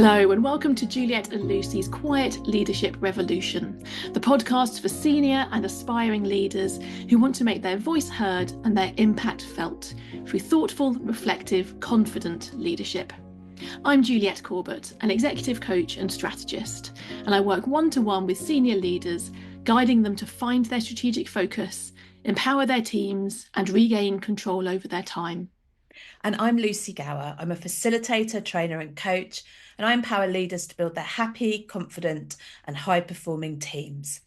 Hello and welcome to Juliet and Lucy's Quiet Leadership Revolution, the podcast for senior and aspiring leaders who want to make their voice heard and their impact felt through thoughtful, reflective, confident leadership. I'm Juliet Corbett, an executive coach and strategist, and I work one-to-one with senior leaders, guiding them to find their strategic focus, empower their teams, and regain control over their time. And I'm Lucy Gower. I'm a facilitator, trainer and coach, and I empower leaders to build their happy, confident and high-performing teams.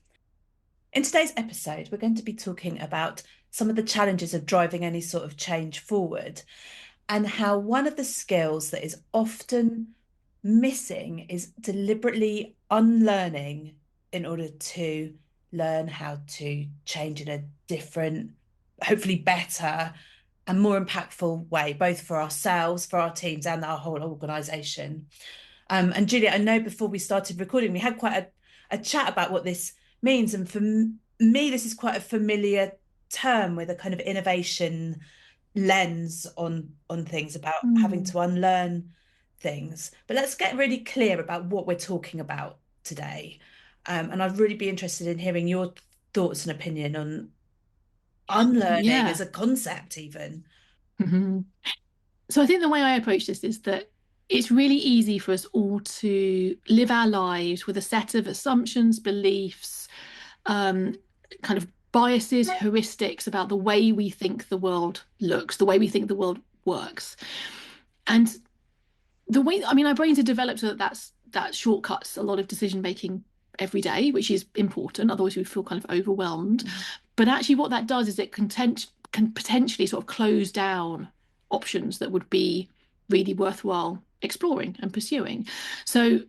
In today's episode, we're going to be talking about some of the challenges of driving any sort of change forward and how one of the skills that is often missing is deliberately unlearning in order to learn how to change in a different, hopefully better and more impactful way, both for ourselves, for our teams and our whole organisation. And Julia, I know before we started recording, we had quite a chat about what this means. And for me, this is quite a familiar term with a kind of innovation lens on things about having to unlearn things. But let's get really clear about what we're talking about today. And I'd really be interested in hearing your thoughts and opinion on unlearning as a concept even. So I think the way I approach this is that it's really easy for us all to live our lives with a set of assumptions, beliefs, kind of biases, heuristics about the way we think the world looks, the way we think the world works. And the way, our brains are developed so that shortcuts a lot of decision making every day, which is important. Otherwise we feel kind of overwhelmed. But actually what that does is it can potentially sort of close down options that would be really worthwhile exploring and pursuing. So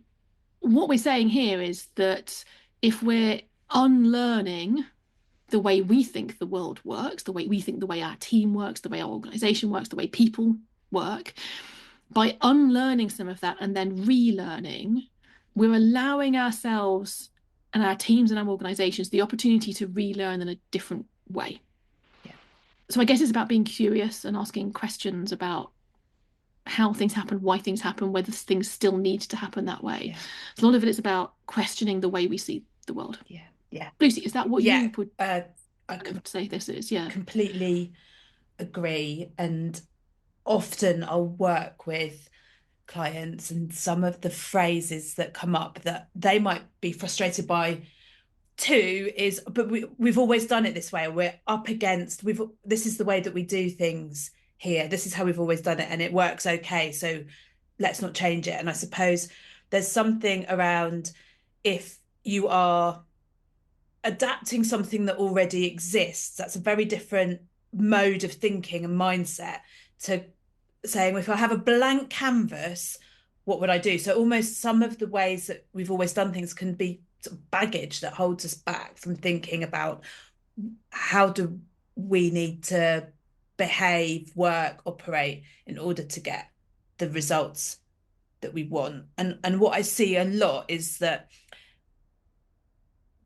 what we're saying here is that if we're unlearning the way we think the world works, the way our team works, the way our organization works, the way people work, by unlearning some of that and then relearning, we're allowing ourselves and our teams and our organizations the opportunity to relearn in a different way. So I guess it's about being curious and asking questions about how things happen, why things happen, whether things still need to happen that way. So a lot of it is about questioning the way we see the world. Yeah. Lucy, is that what you would I could say this is? Yeah. Completely agree. And often I'll work with clients and some of the phrases that come up that they might be frustrated by too is, but we've always done it this way. We're up against, this is the way that we do things here. This is how we've always done it and it works okay. So let's not change it. And I suppose there's something around if you are adapting something that already exists, that's a very different mode of thinking and mindset to saying, if I have a blank canvas, what would I do? So almost some of the ways that we've always done things can be sort of baggage that holds us back from thinking about how do we need to behave, work, operate in order to get the results that we want. And what I see a lot is that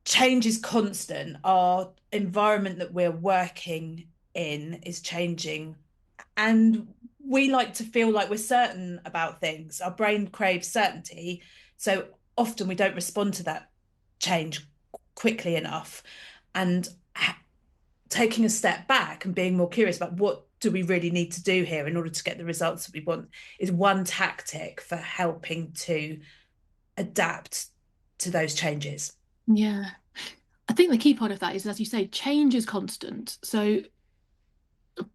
change is constant. Our environment that we're working in is changing, and we like to feel like we're certain about things. Our brain craves certainty, so often we don't respond to that change quickly enough. And taking a step back and being more curious about what do we really need to do here in order to get the results that we want is one tactic for helping to adapt to those changes. Yeah. I think the key part of that is, as you say, change is constant. So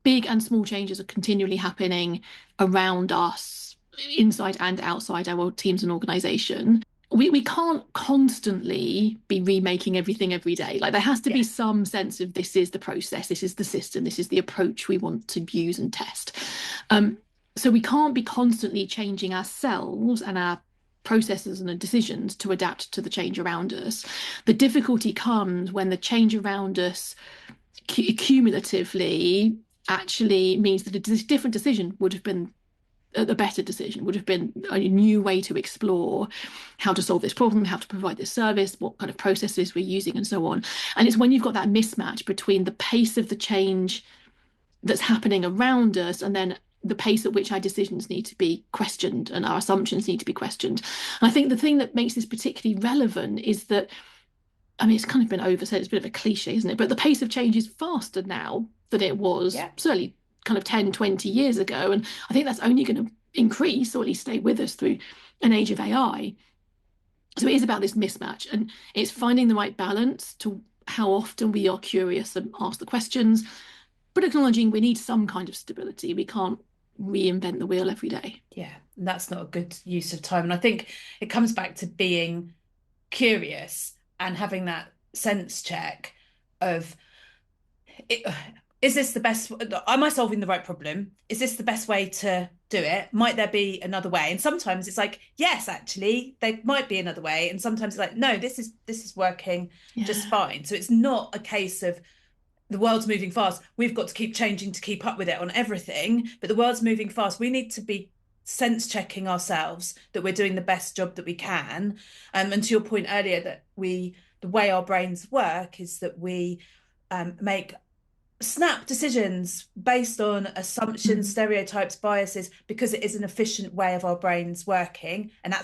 big and small changes are continually happening around us, inside and outside our teams and organization. We can't constantly be remaking everything every day. Like there has to be some sense of this is the process, this is the system, this is the approach we want to use and test. So we can't be constantly changing ourselves and our processes and decisions to adapt to the change around us. The difficulty comes when the change around us cumulatively actually means that a different decision would have been a better decision, would have been a new way to explore how to solve this problem, how to provide this service, what kind of processes we're using and so on. And it's when you've got that mismatch between the pace of the change that's happening around us and then the pace at which our decisions need to be questioned and our assumptions need to be questioned. And I think the thing that makes this particularly relevant is that, I mean, it's kind of been oversaid, it's a bit of a cliche, isn't it? But the pace of change is faster now than it was Yeah. certainly kind of 10, 20 years ago. And I think that's only going to increase or at least stay with us through an age of AI. So it is about this mismatch, and it's finding the right balance to how often we are curious and ask the questions, but acknowledging we need some kind of stability. We can't reinvent the wheel every day. Yeah. And that's not a good use of time. And I think it comes back to being curious and having that sense check of it, is this the best, am I solving the right problem? Is this the best way to do it? Might there be another way? And sometimes it's like, yes, actually, there might be another way. And sometimes it's like, no, this is working just Yeah. fine. So it's not a case of the world's moving fast. We've got to keep changing to keep up with it on everything. But the world's moving fast. We need to be sense checking ourselves that we're doing the best job that we can. And to your point earlier, that the way our brains work is that we make snap decisions based on assumptions, Mm. stereotypes, biases, because it is an efficient way of our brains working. And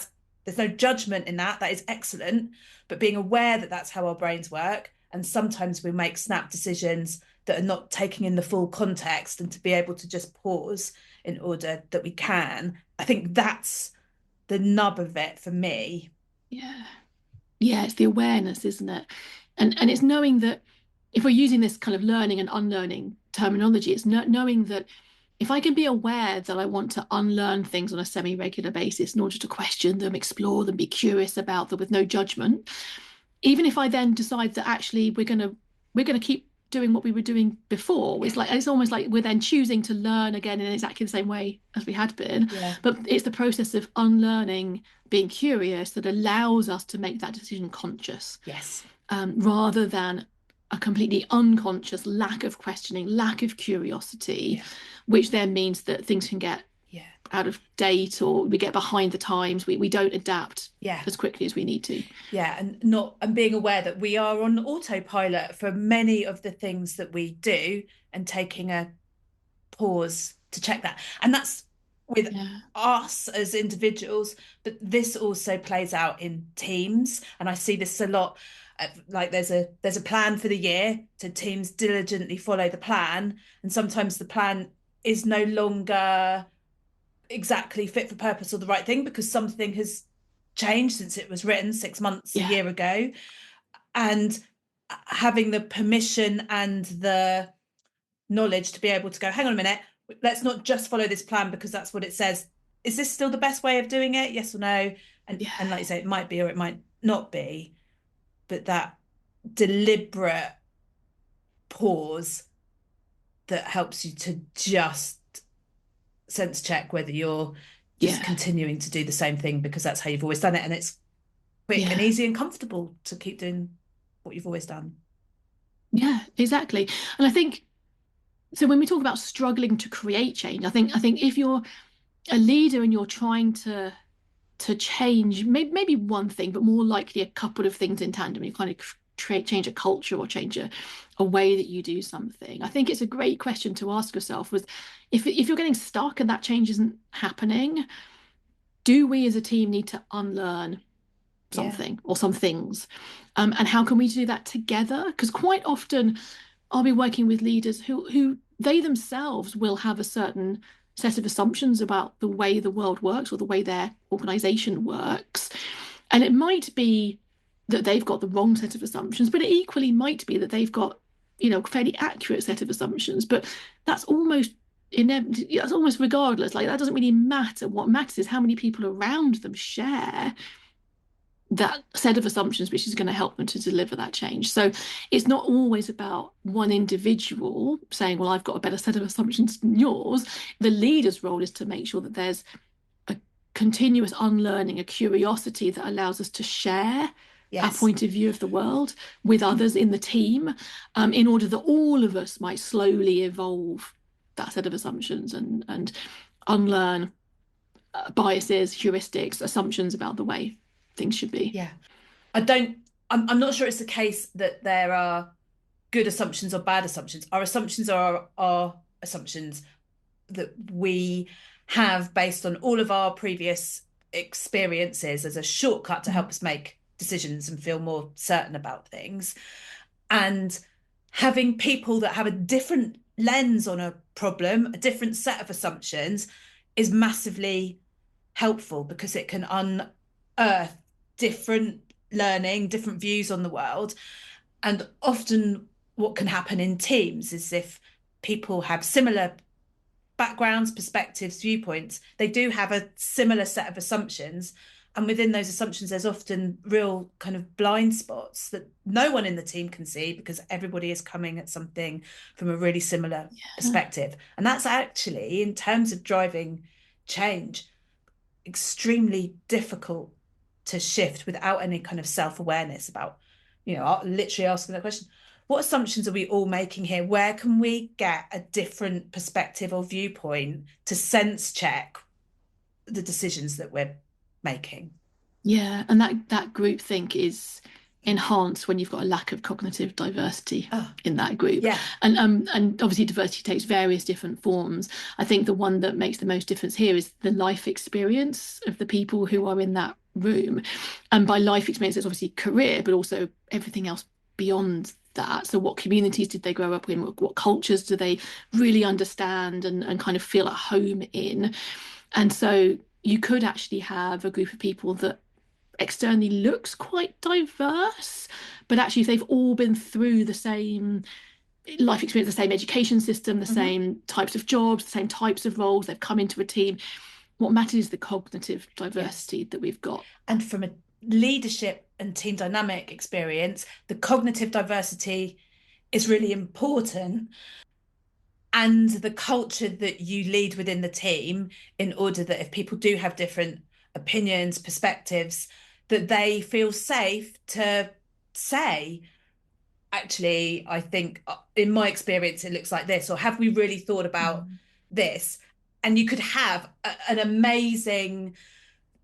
there's no judgment in that. That is excellent. But being aware that that's how our brains work. And sometimes we make snap decisions that are not taking in the full context, and to be able to just pause in order that we can. I think that's the nub of it for me. Yeah. Yeah, it's the awareness, isn't it? And it's knowing that if we're using this kind of learning and unlearning terminology, it's knowing that if I can be aware that I want to unlearn things on a semi-regular basis in order to question them, explore them, be curious about them with no judgment, even if I then decide that actually we're gonna keep doing what we were doing before, Yeah, it's almost like we're then choosing to learn again in exactly the same way as we had been. yeah, But it's the process of unlearning, being curious, that allows us to make that decision conscious, yes, rather than a completely unconscious lack of questioning, lack of curiosity, yeah, which then means that things can get yeah, out of date or we get behind the times. We don't adapt yeah. as quickly as we need to. Yeah, and being aware that we are on autopilot for many of the things that we do, and taking a pause to check that. And that's with Yeah. us as individuals, but this also plays out in teams. And I see this a lot. Like there's a plan for the year, so teams diligently follow the plan, and sometimes the plan is no longer exactly fit for purpose or the right thing because something has changed since it was written 6 months, a Yeah. year ago. And having the permission and the knowledge to be able to go, hang on a minute, let's not just follow this plan because that's what it says. Is this still the best way of doing it? Yes or no? Yeah. And like you say, it might be or it might not be, but that deliberate pause that helps you to just sense check whether you're just Yeah. continuing to do the same thing because that's how you've always done it, and it's quick and Yeah. easy and comfortable to keep doing what you've always done. Yeah, exactly. And I think so when we talk about struggling to create change, I think if you're a leader and you're trying to change maybe one thing, but more likely a couple of things in tandem, you kind of change a culture or change a way that you do something. I think it's a great question to ask yourself was if you're getting stuck and that change isn't happening, do we as a team need to unlearn Yeah. something or some things? And how can we do that together? Because quite often I'll be working with leaders who they themselves will have a certain set of assumptions about the way the world works or the way their organization works. And it might be that they've got the wrong set of assumptions, but it equally might be that they've got, a fairly accurate set of assumptions. But that's almost that's almost regardless. Like that doesn't really matter. What matters is how many people around them share that set of assumptions which is going to help them to deliver that change. So it's not always about one individual saying, well, I've got a better set of assumptions than yours. The leader's role is to make sure that there's a continuous unlearning, a curiosity that allows us to share our Yes. point of view of the world with others in the team, in order that all of us might slowly evolve that set of assumptions and unlearn biases, heuristics, assumptions about the way things should be. Yeah. I don't, I'm not sure it's the case that there are good assumptions or bad assumptions. Our assumptions are our assumptions. that we have based on all of our previous experiences as a shortcut to help us make decisions and feel more certain about things. And having people that have a different lens on a problem, a different set of assumptions, is massively helpful because it can unearth different learning, different views on the world. And often, what can happen in teams is if people have similar backgrounds, perspectives, viewpoints, they do have a similar set of assumptions. And within those assumptions, there's often real kind of blind spots that no one in the team can see because everybody is coming at something from a really similar perspective. And that's actually, in terms of driving change, extremely difficult to shift without any kind of self-awareness about, literally asking that question. What assumptions are we all making here? Where can we get a different perspective or viewpoint to sense check the decisions that we're making? Yeah, and that group think is enhanced when you've got a lack of cognitive diversity Oh, in that group. yeah. And obviously diversity takes various different forms. I think the one that makes the most difference here is the life experience of the people who are in that room. And by life experience, it's obviously career, but also everything else beyond that. So what communities did they grow up in? What cultures do they really understand and kind of feel at home in? And so you could actually have a group of people that externally looks quite diverse, but actually if they've all been through the same life experience, the same education system, the same types of jobs, the same types of roles, they've come into a team. What matters is the cognitive diversity that we've got. And from a leadership and team dynamic experience, the cognitive diversity is really important, and the culture that you lead within the team, in order that if people do have different opinions, perspectives, that they feel safe to say, actually, I think in my experience, it looks like this, or have we really thought about this? And you could have an amazing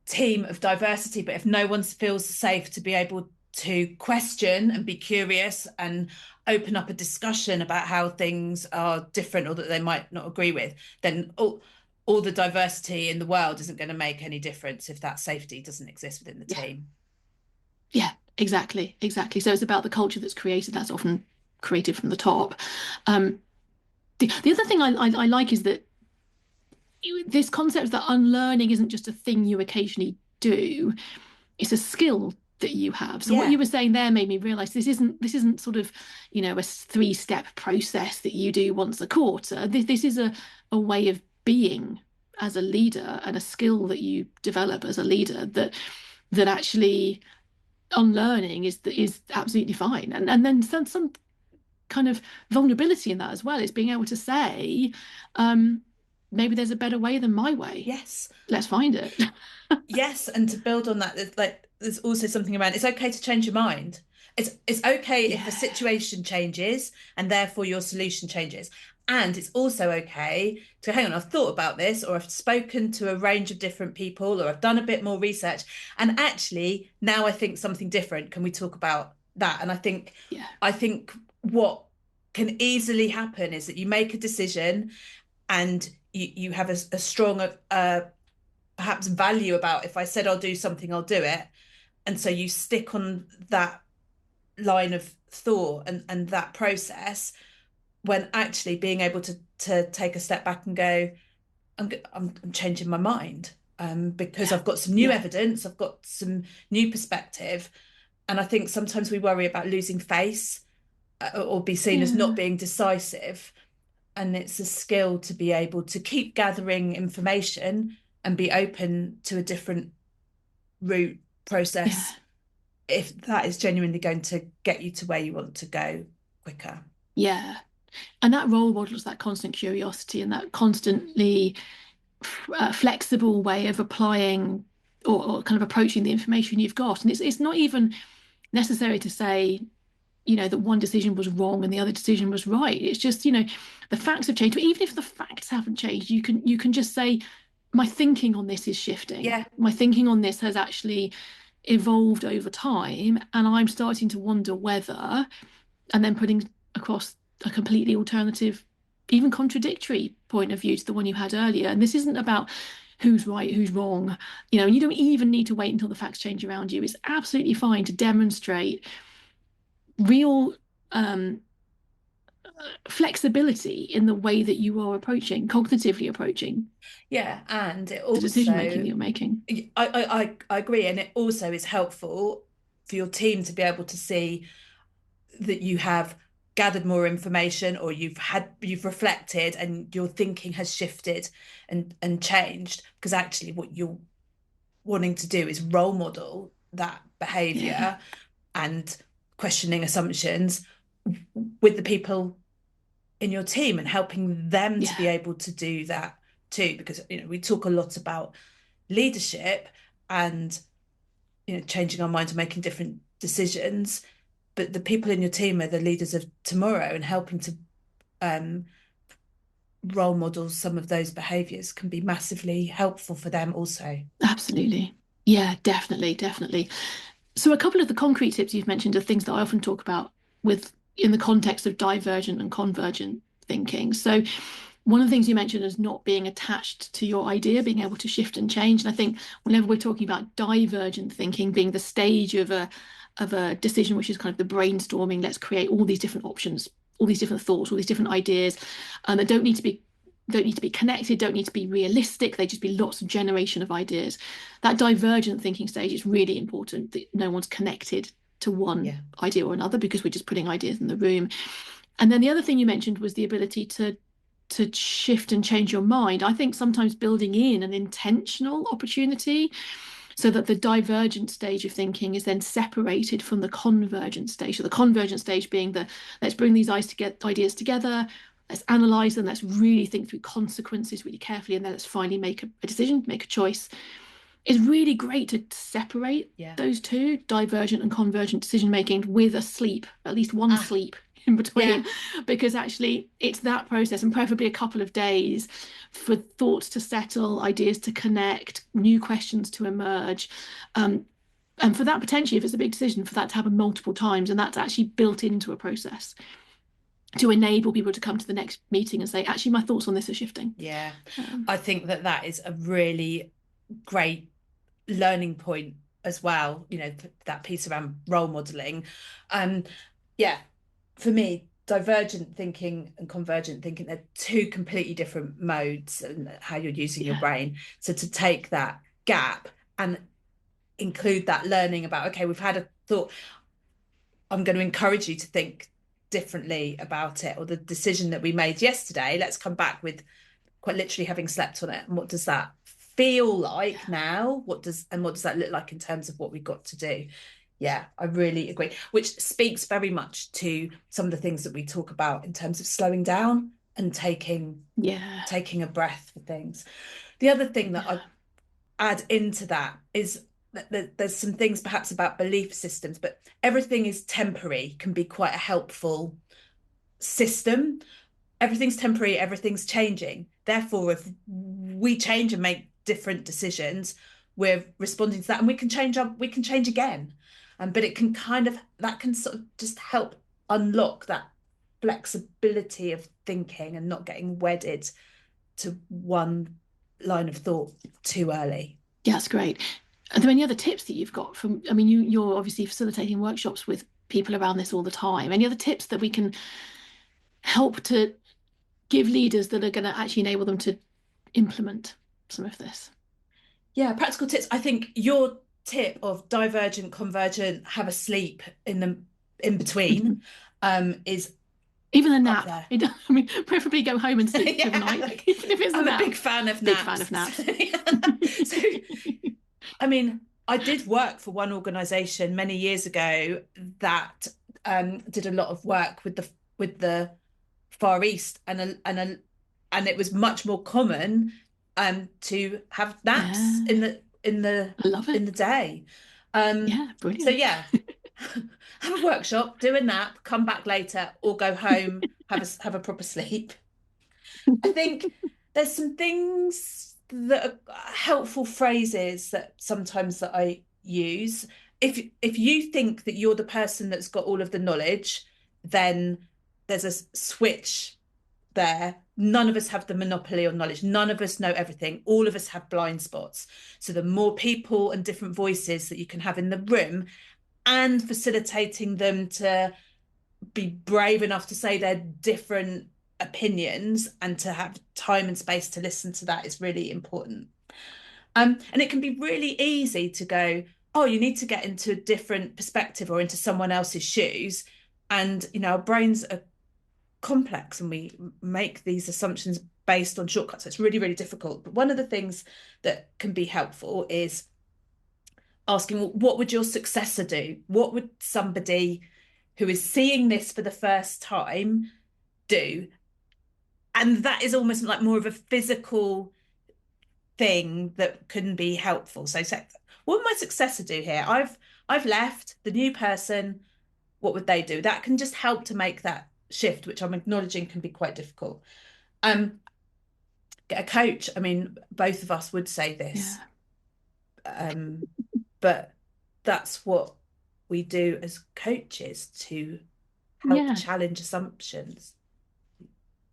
team of diversity, but if no one feels safe to be able to question and be curious and open up a discussion about how things are different or that they might not agree with, then all the diversity in the world isn't going to make any difference if that safety doesn't exist within the team. Yeah, exactly. So it's about the culture that's created. That's often created from the top. The other thing I like is that this concept that unlearning isn't just a thing you occasionally do, it's a skill that you have. So what you were saying there made me realize this isn't sort of, a three-step process that you do once a quarter. This is a way of being as a leader and a skill that you develop as a leader that actually unlearning is absolutely fine. And then some kind of vulnerability in that as well. It's being able to say, maybe there's a better way than my way. Yes. Let's find it. Yes, and to build on that, there's also something around it's okay to change your mind. It's okay if a situation changes and therefore your solution changes. And it's also okay to, hang on, I've thought about this, or I've spoken to a range of different people, or I've done a bit more research. And actually, now I think something different. Can we talk about that? And I think what can easily happen is that you make a decision and you have a strong perhaps value about, if I said I'll do something, I'll do it. And so you stick on that line of thought and that process, when actually being able to take a step back and go, I'm changing my mind, because I've got some new evidence, I've got some new perspective. And I think sometimes we worry about losing face, or be seen as not being decisive. And it's a skill to be able to keep gathering information and be open to a different route process, if that is genuinely going to get you to where you want to go quicker. Yeah. And that role models that constant curiosity and that constantly flexible way of applying or kind of approaching the information you've got. And it's not even necessary to say, that one decision was wrong and the other decision was right. It's just, the facts have changed. But even if the facts haven't changed, you can just say, my thinking on this is shifting. Yeah. My thinking on this has actually evolved over time, and I'm starting to wonder whether, and then putting across a completely alternative even contradictory point of view to the one you had earlier. And this isn't about who's right, who's wrong, and you don't even need to wait until the facts change around you. It's absolutely fine to demonstrate real flexibility in the way that you are approaching, cognitively approaching Yeah, and it the decision also, making that you're making. I agree, and it also is helpful for your team to be able to see that you have gathered more information, or you've reflected and your thinking has shifted and changed, because actually what you're wanting to do is role model that Yeah, behavior and questioning assumptions with the people in your team, and helping them to be yeah, able to do that too, because we talk a lot about leadership and changing our minds and making different decisions, but the people in your team are the leaders of tomorrow, and helping to um, role model some of those behaviors can be massively helpful for them also. absolutely. Yeah, definitely, definitely. So a couple of the concrete tips you've mentioned are things that I often talk about with in the context of divergent and convergent thinking. So one of the things you mentioned is not being attached to your idea, being able to shift and change. And I think whenever we're talking about divergent thinking being the stage of a decision, which is kind of the brainstorming, let's create all these different options, all these different thoughts, all these different ideas, that don't need to be connected, don't need to be realistic. They just be lots of generation of ideas. That divergent thinking stage is really important that no one's connected to one Yeah. idea or another because we're just putting ideas in the room. And then the other thing you mentioned was the ability to shift and change your mind. I think sometimes building in an intentional opportunity so that the divergent stage of thinking is then separated from the convergent stage. So the convergent stage being the let's bring these ideas together, let's analyze them, let's really think through consequences really carefully, and then let's finally make a decision, make a choice. It's really great to separate Yeah. those two, divergent and convergent decision making, with a sleep, at least one Ah, sleep in yeah. between, because actually it's that process, and preferably a couple of days for thoughts to settle, ideas to connect, new questions to emerge. Um, and for that, potentially, if it's a big decision, for that to happen multiple times, and that's actually built into a process to enable people to come to the next meeting and say, actually, my thoughts on this are shifting. Yeah. Um, I think that that is a really great learning point as well, that piece around role modeling. Um, yeah, for me, divergent thinking and convergent thinking, they're two completely different modes and how you're using your yeah, brain. So to take that gap and include that learning about, okay, we've had a thought, I'm going to encourage you to think differently about it, or the decision that we made yesterday, let's come back with quite literally having slept on it, and what does that feel like yeah, now, what does that look like in terms of what we've got to do. Yeah, I really agree, which speaks very much to some of the things that we talk about in terms of slowing down and yeah, taking a breath for things. The other thing that I yeah, add into that is that there's some things perhaps about belief systems, but everything is temporary can be quite a helpful system. Everything's temporary, everything's changing. Therefore, if we change and make different decisions, we're responding to that, and we can change again. But it can that can sort of just help unlock that flexibility of thinking and not getting wedded to one line of thought too early. yeah, that's great. Are there any other tips that you've got from, I mean, you're obviously facilitating workshops with people around this all the time. Any other tips that we can help to give leaders that are going to actually enable them to implement some of this? Yeah, practical tips. I think your tip of divergent, convergent, have a sleep in the in between is Even a up nap. there. I mean, preferably go home and sleep for the night, Yeah, but even if it's a I'm a big nap, fan of big fan of naps. naps. So, I mean, I did work for one organisation many years ago that did a lot of work with the Far East, and it was much more common to have naps Yeah, I love it. in the day. Um, Yeah, so brilliant. yeah, have a workshop, do a nap, come back later, or go home, have a proper sleep. I think there's some things that are helpful phrases that sometimes that I use. If you think that you're the person that's got all of the knowledge, then there's a switch there none of us have the monopoly on knowledge. None of us know everything. All of us have blind spots. So the more people and different voices that you can have in the room, and facilitating them to be brave enough to say their different opinions and to have time and space to listen to that is really important. And it can be really easy to go, oh, you need to get into a different perspective or into someone else's shoes. And, our brains are complex and we make these assumptions based on shortcuts. So it's really, really difficult. But one of the things that can be helpful is asking, well, what would your successor do? What would somebody who is seeing this for the first time do? And that is almost like more of a physical thing that can be helpful. So what would my successor do here? I've left, the new person, what would they do? That can just help to make that shift, which I'm acknowledging can be quite difficult. Get a coach. I mean, both of us would say this. But that's what we do as coaches to help challenge assumptions.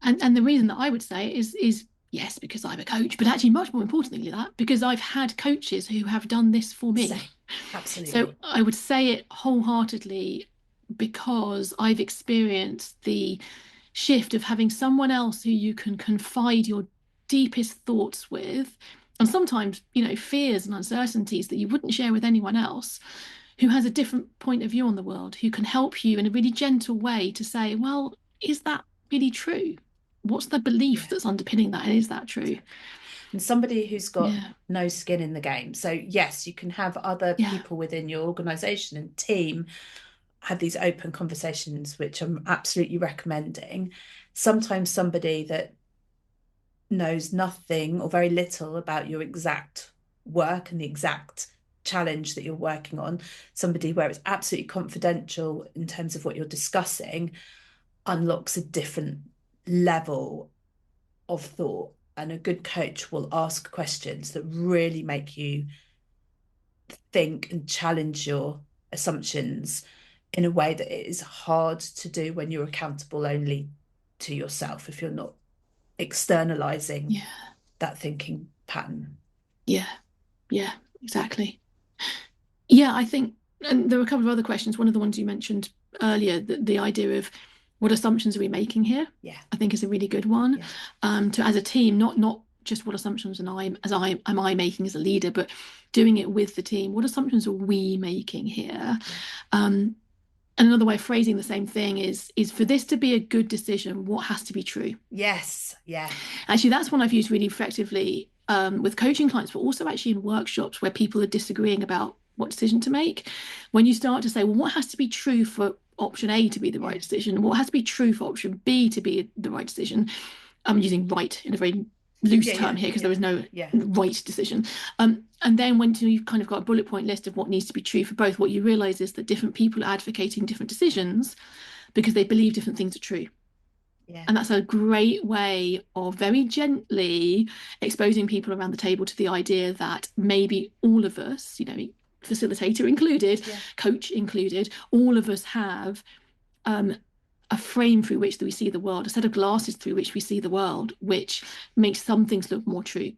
And the reason that I would say is yes, because I'm a coach, but actually much more importantly than that, because I've had coaches who have done this for me. Same. Absolutely. So I would say it wholeheartedly because I've experienced the shift of having someone else who you can confide your deepest thoughts with, and sometimes, fears and uncertainties that you wouldn't share with anyone else, who has a different point of view on the world, who can help you in a really gentle way to say, well, is that really true? What's the belief that's underpinning that? And is that true? And somebody who's got no skin in the game. So yes, you can have other people within your organization and team have these open conversations, which I'm absolutely recommending. Sometimes somebody that knows nothing or very little about your exact work and the exact challenge that you're working on, somebody where it's absolutely confidential in terms of what you're discussing, unlocks a different level of thought. And a good coach will ask questions that really make you think and challenge your assumptions in a way that it is hard to do when you're accountable only to yourself, if you're not externalizing that thinking pattern. Yeah, exactly. Yeah, I think, and there were a couple of other questions. One of the ones you mentioned earlier, the idea of what assumptions are we making here? Yeah, I think is a really good one. To as a team, not just what assumptions am I making as a leader, but doing it with the team. What assumptions are we making here? And another way of phrasing the same thing is for this to be a good decision, what has to be true? Yes, yeah. Actually, that's one I've used really effectively with coaching clients, but also actually in workshops where people are disagreeing about what decision to make. When you start to say, well, what has to be true for option A to be the right decision? What has to be true for option B to be the right decision? I'm using right in a very loose term here because there is no right decision. And then when you've kind of got a bullet point list of what needs to be true for both, what you realize is that different people are advocating different decisions because they believe different things are true. And that's a great way of very gently exposing people around the table to the idea that maybe all of us, facilitator included, coach included, all of us have a frame through which we see the world, a set of glasses through which we see the world, which makes some things look more true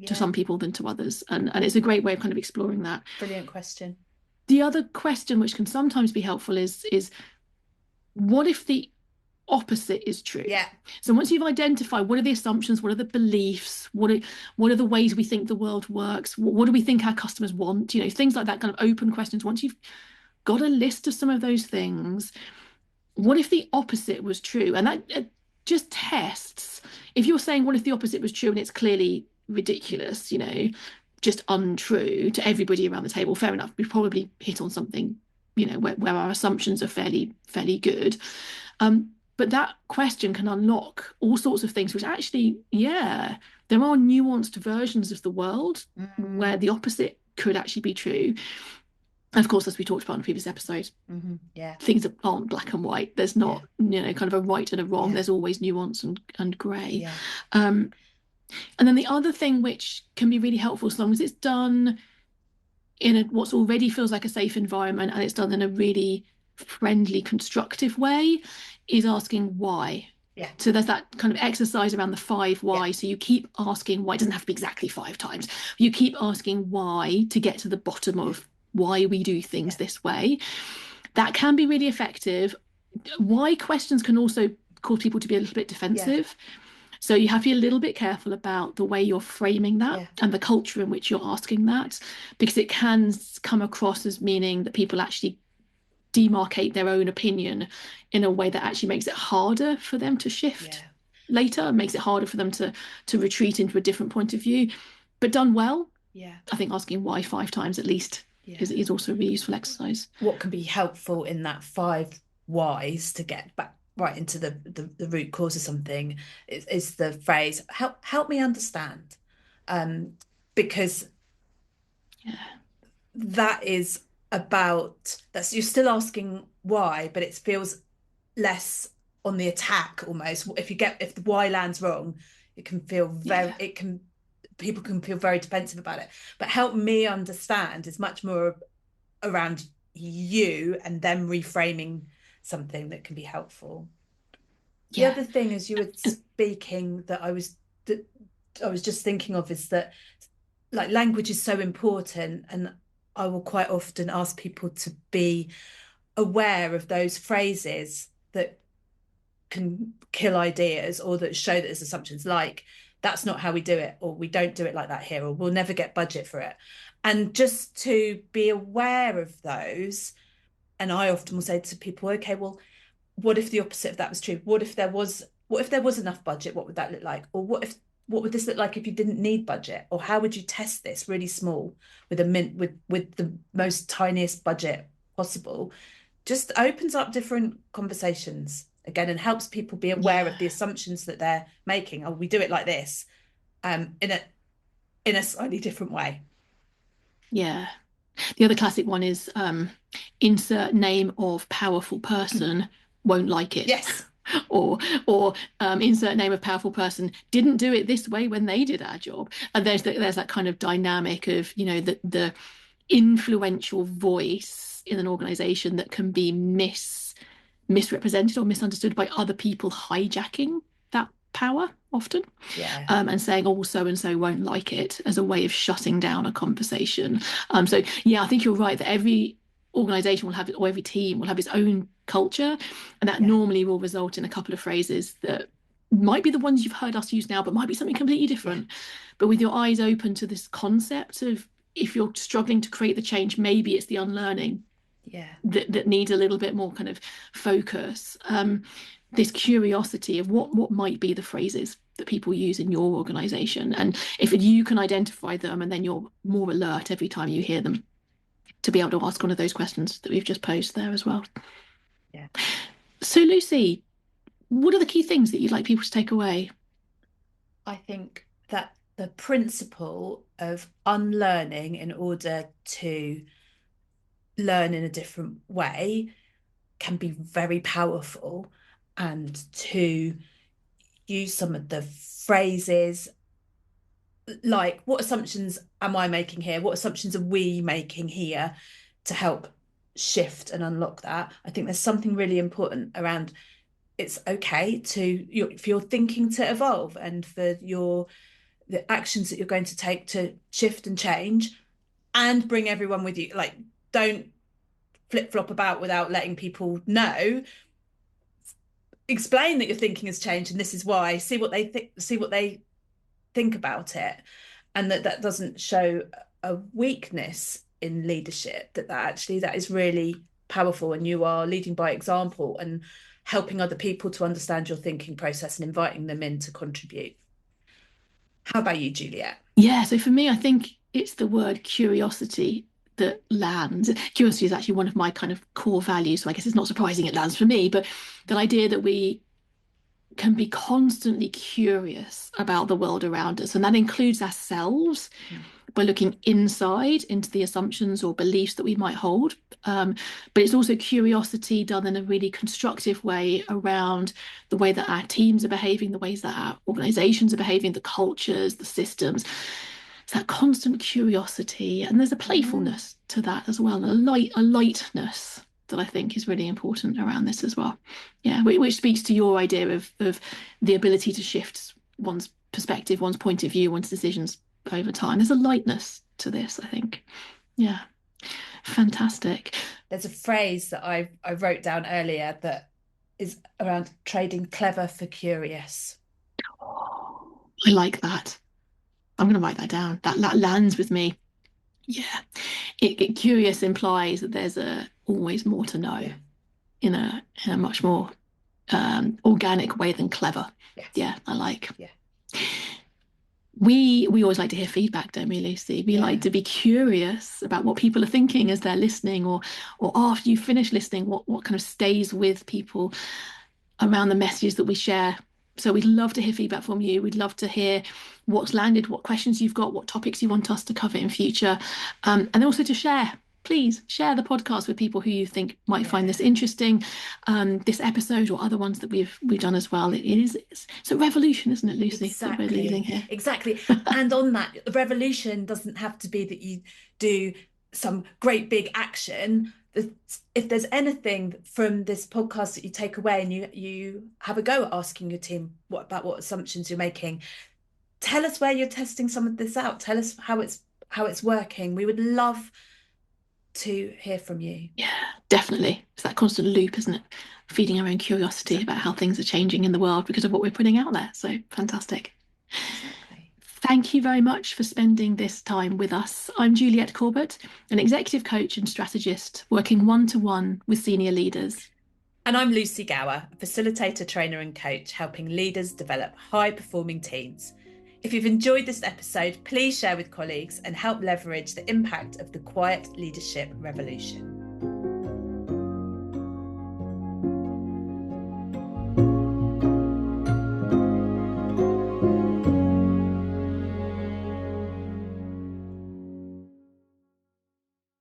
to some people than to others. And it's a great way of kind of exploring that. Brilliant question. The other question, which can sometimes be helpful, is what if the opposite is true? So once you've identified what are the assumptions, what are the beliefs, what are the ways we think the world works, what do we think our customers want, things like that, kind of open questions. Once you've got a list of some of those things, what if the opposite was true? And that just tests. If you're saying what if the opposite was true and it's clearly ridiculous, just untrue to everybody around the table, fair enough, we've probably hit on something, where our assumptions are fairly good. But that question can unlock all sorts of things, which actually, there are nuanced versions of the world where the opposite could actually be true. And of course, as we talked about in a previous episode, things aren't black and white. There's not, kind of a right and a wrong. There's always nuance and grey. And then the other thing which can be really helpful, as long as it's done in what's already feels like a safe environment and it's done in a really friendly, constructive way, is asking why. Yeah. So there's that kind of exercise around the five Yeah. why. So you keep asking why. It doesn't have to be exactly 5 times. You keep asking why to get to the bottom of why we do things Yeah. this way. That can be really effective. Why questions can also cause people to be a little bit Yeah. defensive. So you have to be a little bit careful about the way you're framing that Yeah. and the culture in which you're asking that, because it can come across as meaning that people actually demarcate their own opinion in a way that actually makes it harder for them to shift Yeah. later, makes it harder for them to retreat into a different point of view. But done well, Yeah. I think asking why 5 times at least Yeah. is also a really useful exercise. What can be helpful in that five whys to get back right into the root cause of something is the phrase help me understand, um because Yeah, that is about that's you're still asking why, but it feels less on the attack almost. If the why lands wrong, it can feel very yeah, it can people can feel very defensive about it. But help me understand is much more around you and them reframing something that can be helpful. The yeah, other thing as you were speaking that I was just thinking of is that like language is so important, and I will quite often ask people to be aware of those phrases that can kill ideas or that show that there's assumptions, like that's not how we do it, or we don't do it like that here, or we'll never get budget for it. And just to be aware of those. And I often will say to people, okay, well, what if the opposite of that was true? What if there was enough budget? What would that look like? Or what would this look like if you didn't need budget? Or how would you test this really small with with the most tiniest budget possible? Just opens up different conversations again and helps people be aware yeah, of the assumptions that they're making. Oh, we do it like this, in a slightly different way. yeah. The other classic one is insert name of powerful person won't like it. Yes. or insert name of powerful person didn't do it this way when they did our job. And there's that kind of dynamic of, the influential voice in an organization that can be misrepresented or misunderstood by other people hijacking that power often, Yeah. and saying, oh, so and so won't like it, as a way of shutting down a conversation. So, yeah, I think you're right that every organization will have it, or every team will have its own culture. And that Yeah. normally will result in a couple of phrases that might be the ones you've heard us use now, but might be something completely Yeah. different. But with your eyes open to this concept of, if you're struggling to create the change, maybe it's the unlearning Yeah. that needs a little bit more kind of focus. This curiosity of what might be the phrases that people use in your organization, and if you can identify them, and then you're more alert every time you hear them, to be able to ask one of those questions that we've just posed there as well. Yeah. So, Lucy, what are the key things that you'd like people to take away? I think that the principle of unlearning in order to learn in a different way can be very powerful, and to use some of the phrases like, what assumptions am I making here? What assumptions are we making here to help shift and unlock that? I think there's something really important around it's okay for your thinking to evolve and for the actions that you're going to take to shift and change and bring everyone with you. Like, don't flip flop about without letting people know. Explain that your thinking has changed and this is why. See what they think about it, and that doesn't show a weakness in leadership. That actually that is really powerful, and you are leading by example and helping other people to understand your thinking process and inviting them in to contribute. How about you, Juliet? Yeah, so for me, I think it's the word curiosity that lands. Curiosity is actually one of my kind of core values, so I guess it's not surprising it lands for me, but the idea that we can be constantly curious about the world around us. And that includes ourselves by looking inside into the assumptions or beliefs that we might hold. But it's also curiosity done in a really constructive way around the way that our teams are behaving, the ways that our organizations are behaving, the cultures, the systems. It's that constant curiosity. And there's a Mm. playfulness to that as well, a lightness. that I think is really important around this as well. Yeah, which speaks to your idea of the ability to shift one's perspective, one's point of view, one's decisions over time. There's a lightness to this, I think. Yeah, fantastic. There's a phrase that I wrote down earlier that is around trading clever for curious. I like that. I'm going to write that down. That lands with me. Yeah, curious implies that there's always more to know Yeah. in a much more organic way than clever. Yes. Yeah, I like. Yeah. We always like to hear feedback, don't we, Lucy? We like Yeah. to be curious about what people are thinking as they're listening, or after you finish listening, what kind of stays with people around the messages that we share. So we'd love to hear feedback from you. We'd love to hear what's landed, what questions you've got, what topics you want us to cover in future, and also to share. Please share the podcast with people who you think might find this Yeah. interesting, this episode or other ones that we've done as well. It's a revolution, isn't it, Lucy, that we're leading Exactly. here? Exactly. And on that, the revolution doesn't have to be that you do some great big action. If there's anything from this podcast that you take away and you have a go at asking your team what assumptions you're making, tell us where you're testing some of this out. Tell us how it's working. We would love to hear from you. Yeah, definitely. It's that constant loop, isn't it? Feeding our own curiosity about how Exactly. things are changing in the world because of what we're putting out there. So fantastic. Exactly. Thank you very much for spending this time with us. I'm Juliet Corbett, an executive coach and strategist working one-to-one with senior leaders. And I'm Lucy Gower, a facilitator, trainer, and coach, helping leaders develop high performing teams. If you've enjoyed this episode, please share with colleagues and help leverage the impact of the quiet leadership revolution.